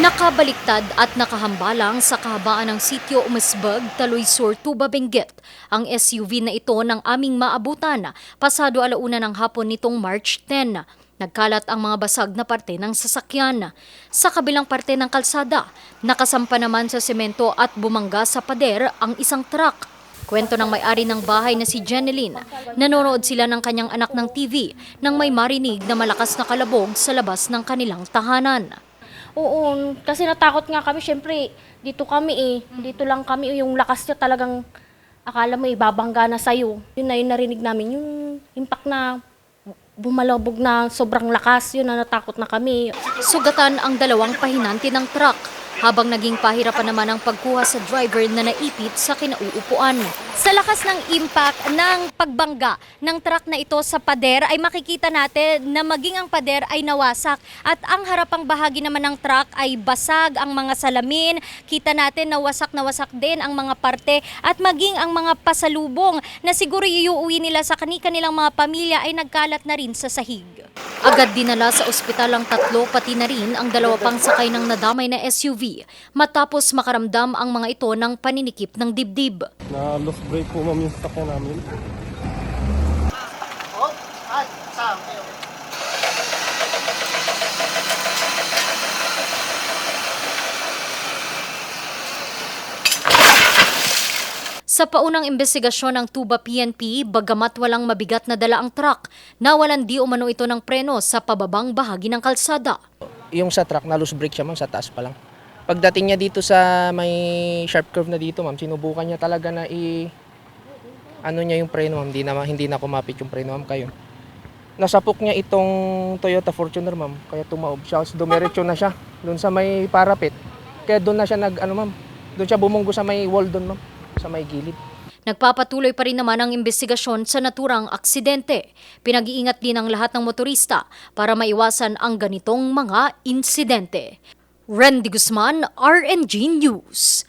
Nakabaliktad at nakahambalang sa kahabaan ng sitio Umasbag, Taloy Sur, Tuba, Benguet ang SUV na ito ng aming maabutan pasado 1:00 ng hapon nitong March 10. Nagkalat ang mga basag na parte ng sasakyan. Sa kabilang parte ng kalsada, nakasampa naman sa semento at bumangga sa pader ang isang truck. Kwento ng may-ari ng bahay na si Jeneline, nanonood sila ng kanyang anak ng TV nang may marinig na malakas na kalabog sa labas ng kanilang tahanan. Oo, kasi natakot nga kami. Syempre, dito kami Dito lang kami. Yung lakas niya talagang akala mo babangga na sa'yo. Yun na yung narinig namin. Yung impact na bumalabog na sobrang lakas. Yun na natakot na kami. Sugatan ang dalawang pahinanti ng truck habang naging pahirapan naman ang pagkuha sa driver na naipit sa kinauupuan. Sa lakas ng impact ng pagbangga ng truck na ito sa pader ay makikita natin na maging ang pader ay nawasak at ang harapang bahagi naman ng truck ay basag ang mga salamin. Kita natin na wasak din ang mga parte at maging ang mga pasalubong na siguro iuuwi nila sa kanilang mga pamilya ay nagkalat na rin sa sahig. Agad dinala sa ospital ang tatlo pati na rin ang dalawa pang sakay ng nadamay na SUV matapos makaramdam ang mga ito ng paninikip ng dibdib. Na lost brake po ma'am yung sasakyan namin. Sa paunang investigasyon ng Tuba PNP, bagamat walang mabigat na dala ang truck, nawalan di umano ito ng preno sa pababang bahagi ng kalsada. Yung sa truck, na loose brake siya ma'am, sa taas pa lang. Pagdating niya dito sa may sharp curve na dito ma'am, sinubukan niya talaga na ano niya yung preno ma'am, hindi na kumapit yung preno ma'am kayo. Nasapok niya itong Toyota Fortuner ma'am, kaya tumaob siya, dumiretso na siya doon sa may parapet. Kaya doon na siya doon siya bumunggo sa may wall doon ma'am, sa may gilid. Nagpapatuloy pa rin naman ang investigasyon sa naturang aksidente. Pinag-iingat din ang lahat ng motorista para maiwasan ang ganitong mga insidente. Randy Guzman, RNG News.